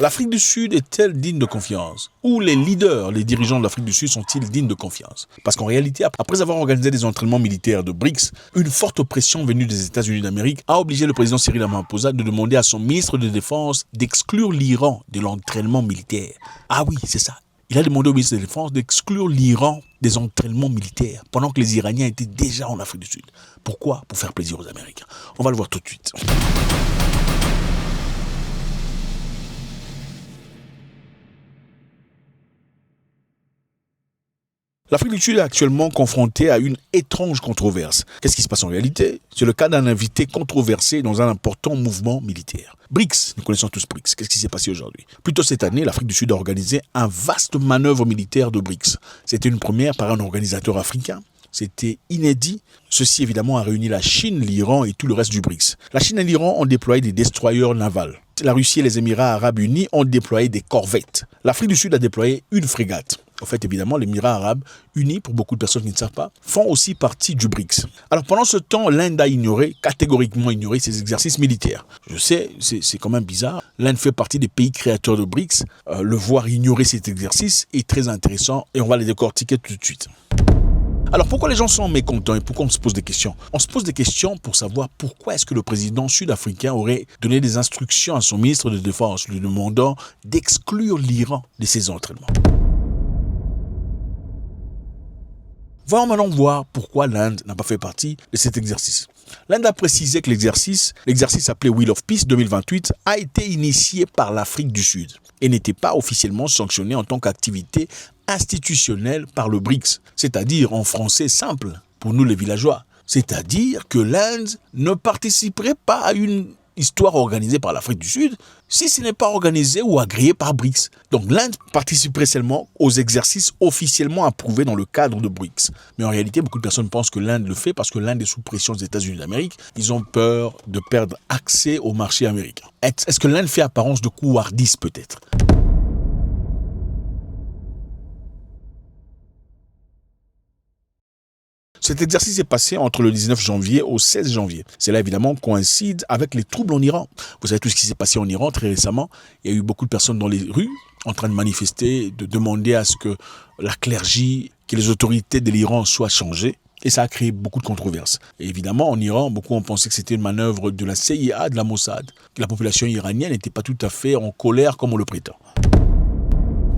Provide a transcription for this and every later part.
L'Afrique du Sud est-elle digne de confiance? Ou les leaders, les dirigeants de l'Afrique du Sud sont-ils dignes de confiance? Parce qu'en réalité, après avoir organisé des entraînements militaires de BRICS, une forte pression venue des États-Unis d'Amérique a obligé le président Cyril Ramaphosa de demander à son ministre de Défense d'exclure l'Iran de l'entraînement militaire. Ah oui, c'est ça. Il a demandé au ministre de la Défense d'exclure l'Iran des entraînements militaires pendant que les Iraniens étaient déjà en Afrique du Sud. Pourquoi? Pour faire plaisir aux Américains. On va le voir tout de suite. L'Afrique du Sud est actuellement confrontée à une étrange controverse. Qu'est-ce qui se passe en réalité? C'est le cas d'un invité controversé dans un important mouvement militaire. BRICS, nous connaissons tous BRICS. Qu'est-ce qui s'est passé aujourd'hui? Plus tôt cette année, l'Afrique du Sud a organisé un vaste manœuvre militaire de BRICS. C'était une première par un organisateur africain. C'était inédit. Ceci, évidemment, a réuni la Chine, l'Iran et tout le reste du BRICS. La Chine et l'Iran ont déployé des destroyers navals. La Russie et les Émirats arabes unis ont déployé des corvettes. L'Afrique du Sud a déployé une frégate. En fait, évidemment, les Émirats arabes unis, pour beaucoup de personnes qui ne savent pas, font aussi partie du BRICS. Alors, pendant ce temps, l'Inde a catégoriquement ignoré ces exercices militaires. Je sais, c'est quand même bizarre. L'Inde fait partie des pays créateurs de BRICS. Le voir ignorer cet exercice est très intéressant et on va les décortiquer tout de suite. Alors pourquoi les gens sont mécontents et pourquoi on se pose des questions? On se pose des questions pour savoir pourquoi est-ce que le président sud-africain aurait donné des instructions à son ministre de Défense lui demandant d'exclure l'Iran de ses entraînements. Voyons maintenant voir pourquoi l'Inde n'a pas fait partie de cet exercice. L'Inde a précisé que l'exercice appelé Wheel of Peace 2028, a été initié par l'Afrique du Sud et n'était pas officiellement sanctionné en tant qu'activité institutionnelle par le BRICS, c'est-à-dire en français simple, pour nous les villageois. C'est-à-dire que l'Inde ne participerait pas à une histoire organisée par l'Afrique du Sud si ce n'est pas organisé ou agréé par BRICS. Donc l'Inde participerait seulement aux exercices officiellement approuvés dans le cadre de BRICS. Mais en réalité, beaucoup de personnes pensent que l'Inde le fait parce que l'Inde est sous pression des États-Unis d'Amérique. Ils ont peur de perdre accès au marché américain. Est-ce que l'Inde fait apparence de couardise peut-être ? Cet exercice est passé entre le 19 janvier au 16 janvier. Cela évidemment coïncide avec les troubles en Iran. Vous savez tout ce qui s'est passé en Iran très récemment. Il y a eu beaucoup de personnes dans les rues en train de manifester, de demander à ce que la clergie, que les autorités de l'Iran soient changées. Et ça a créé beaucoup de controverses. Et évidemment, en Iran, beaucoup ont pensé que c'était une manœuvre de la CIA, de la Mossad, que la population iranienne n'était pas tout à fait en colère comme on le prétend.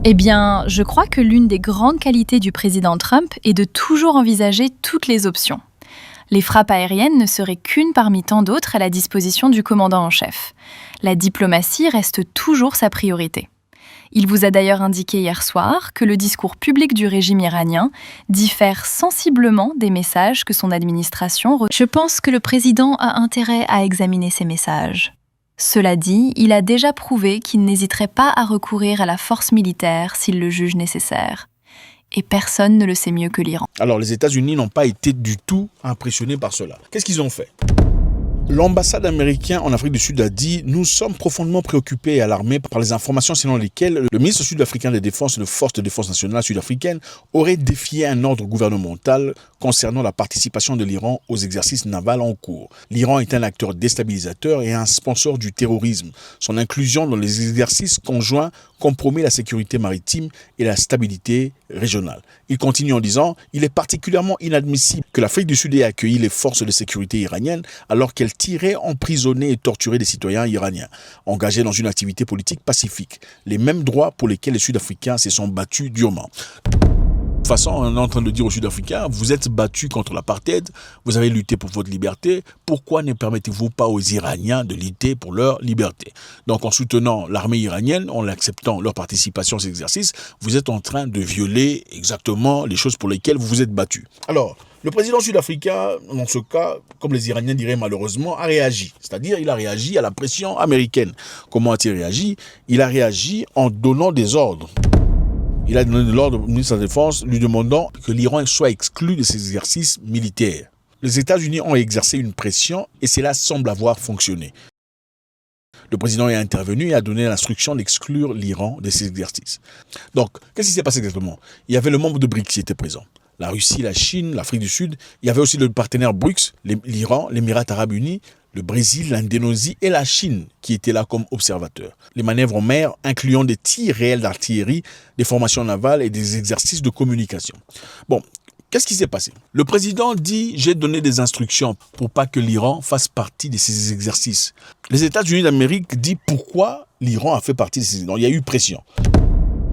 Eh bien, je crois que l'une des grandes qualités du président Trump est de toujours envisager toutes les options. Les frappes aériennes ne seraient qu'une parmi tant d'autres à la disposition du commandant en chef. La diplomatie reste toujours sa priorité. Il vous a d'ailleurs indiqué hier soir que le discours public du régime iranien diffère sensiblement des messages que son administration... Je pense que le président a intérêt à examiner ces messages. Cela dit, il a déjà prouvé qu'il n'hésiterait pas à recourir à la force militaire s'il le juge nécessaire. Et personne ne le sait mieux que l'Iran. Alors les États-Unis n'ont pas été du tout impressionnés par cela. Qu'est-ce qu'ils ont fait ? L'ambassade américaine en Afrique du Sud a dit « Nous sommes profondément préoccupés et alarmés par les informations selon lesquelles le ministre sud-africain de Défense et de Forces de défense nationale sud-africaine aurait défié un ordre gouvernemental concernant la participation de l'Iran aux exercices navals en cours. L'Iran est un acteur déstabilisateur et un sponsor du terrorisme. Son inclusion dans les exercices conjoints compromet la sécurité maritime et la stabilité régionale. » Il continue en disant « Il est particulièrement inadmissible que l'Afrique du Sud ait accueilli les forces de sécurité iraniennes alors qu'elles tiraient, emprisonner et torturer des citoyens iraniens, engagés dans une activité politique pacifique. Les mêmes droits pour lesquels les Sud-Africains se sont battus durement. » De toute façon, on est en train de dire aux Sud-Africains, vous êtes battus contre l'apartheid, vous avez lutté pour votre liberté, pourquoi ne permettez-vous pas aux Iraniens de lutter pour leur liberté? Donc en soutenant l'armée iranienne, en acceptant leur participation à ces exercices, vous êtes en train de violer exactement les choses pour lesquelles vous vous êtes battus. Alors, le président sud-africain, dans ce cas, comme les Iraniens diraient malheureusement, a réagi. C'est-à-dire, il a réagi à la pression américaine. Comment a-t-il réagi? Il a réagi en donnant des ordres. Il a donné l'ordre au ministre de la Défense lui demandant que l'Iran soit exclu de ces exercices militaires. Les États-Unis ont exercé une pression et cela semble avoir fonctionné. Le président est intervenu et a donné l'instruction d'exclure l'Iran de ces exercices. Donc, qu'est-ce qui s'est passé exactement? Il y avait le membre de BRICS qui était présent. La Russie, la Chine, l'Afrique du Sud. Il y avait aussi le partenaire BRICS, l'Iran, l'Émirat arabes unis, le Brésil, l'Indonésie et la Chine qui étaient là comme observateurs. Les manœuvres en mer incluant des tirs réels d'artillerie, des formations navales et des exercices de communication. Bon, qu'est-ce qui s'est passé? Le président dit « J'ai donné des instructions pour pas que l'Iran fasse partie de ces exercices ». Les États-Unis d'Amérique disent pourquoi l'Iran a fait partie de ces exercices. Il y a eu pression.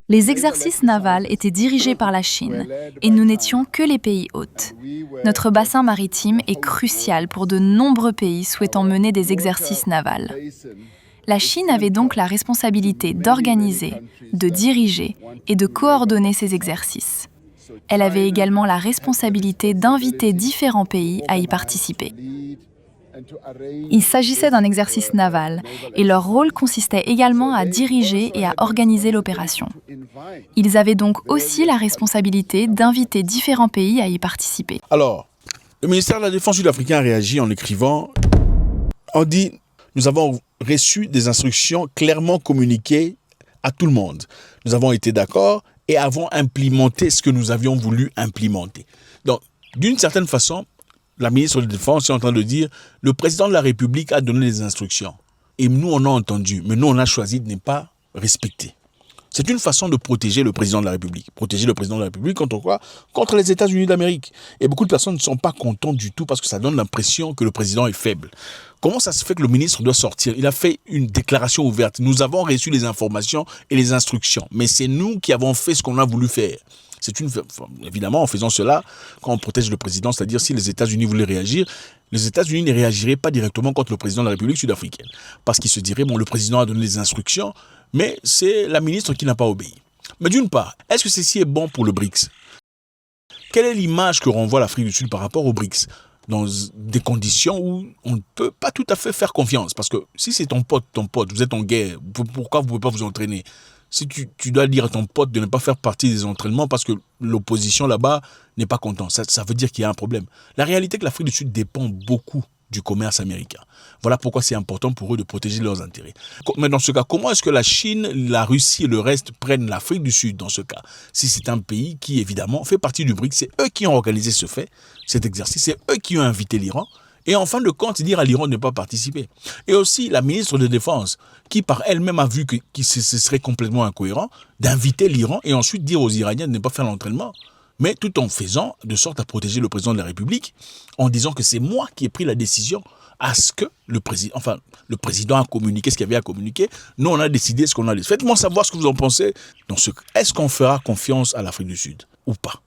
Les exercices navals étaient dirigés par la Chine et nous n'étions que les pays hôtes. Notre bassin maritime est crucial pour de nombreux pays souhaitant mener des exercices navals. La Chine avait donc la responsabilité d'organiser, de diriger et de coordonner ces exercices. Elle avait également la responsabilité d'inviter différents pays à y participer. Il s'agissait d'un exercice naval et leur rôle consistait également à diriger et à organiser l'opération. Ils avaient donc aussi la responsabilité d'inviter différents pays à y participer. Alors, le ministère de la Défense sud-africain a réagi en écrivant « On dit, nous avons reçu des instructions clairement communiquées à tout le monde. Nous avons été d'accord et avons implémenté ce que nous avions voulu implémenter. » Donc, d'une certaine façon, la ministre de la Défense est en train de dire « Le président de la République a donné des instructions. Et nous, on a entendu, mais nous, on a choisi de ne pas respecter. » C'est une façon de protéger le président de la République. Protéger le président de la République contre quoi? Contre les États-Unis d'Amérique. Et beaucoup de personnes ne sont pas contentes du tout parce que ça donne l'impression que le président est faible. Comment ça se fait que le ministre doit sortir? Il a fait une déclaration ouverte. Nous avons reçu les informations et les instructions. Mais c'est nous qui avons fait ce qu'on a voulu faire. Évidemment, en faisant cela, quand on protège le président, c'est-à-dire si les États-Unis voulaient réagir, les États-Unis ne réagiraient pas directement contre le président de la République sud-africaine. Parce qu'ils se diraient, bon, le président a donné des instructions, mais c'est la ministre qui n'a pas obéi. Mais d'une part, est-ce que ceci est bon pour le BRICS? Quelle est l'image que renvoie l'Afrique du Sud par rapport au BRICS? Dans des conditions où on ne peut pas tout à fait faire confiance. Parce que si c'est ton pote, vous êtes en guerre, pourquoi vous ne pouvez pas vous entraîner? Si tu dois dire à ton pote de ne pas faire partie des entraînements parce que l'opposition là-bas n'est pas contente, ça veut dire qu'il y a un problème. La réalité est que l'Afrique du Sud dépend beaucoup du commerce américain. Voilà pourquoi c'est important pour eux de protéger leurs intérêts. Mais dans ce cas, comment est-ce que la Chine, la Russie et le reste prennent l'Afrique du Sud dans ce cas? Si c'est un pays qui, évidemment, fait partie du BRICS, c'est eux qui ont organisé cet exercice, c'est eux qui ont invité l'Iran. Et en fin de compte, dire à l'Iran de ne pas participer. Et aussi la ministre de Défense, qui par elle-même a vu que ce serait complètement incohérent, d'inviter l'Iran et ensuite dire aux Iraniens de ne pas faire l'entraînement. Mais tout en faisant de sorte à protéger le président de la République, en disant que c'est moi qui ai pris la décision à ce que le président a communiqué ce qu'il avait à communiquer. Nous, on a décidé ce qu'on a décidé. Faites-moi savoir ce que vous en pensez. Est-ce qu'on fera confiance à l'Afrique du Sud ou pas?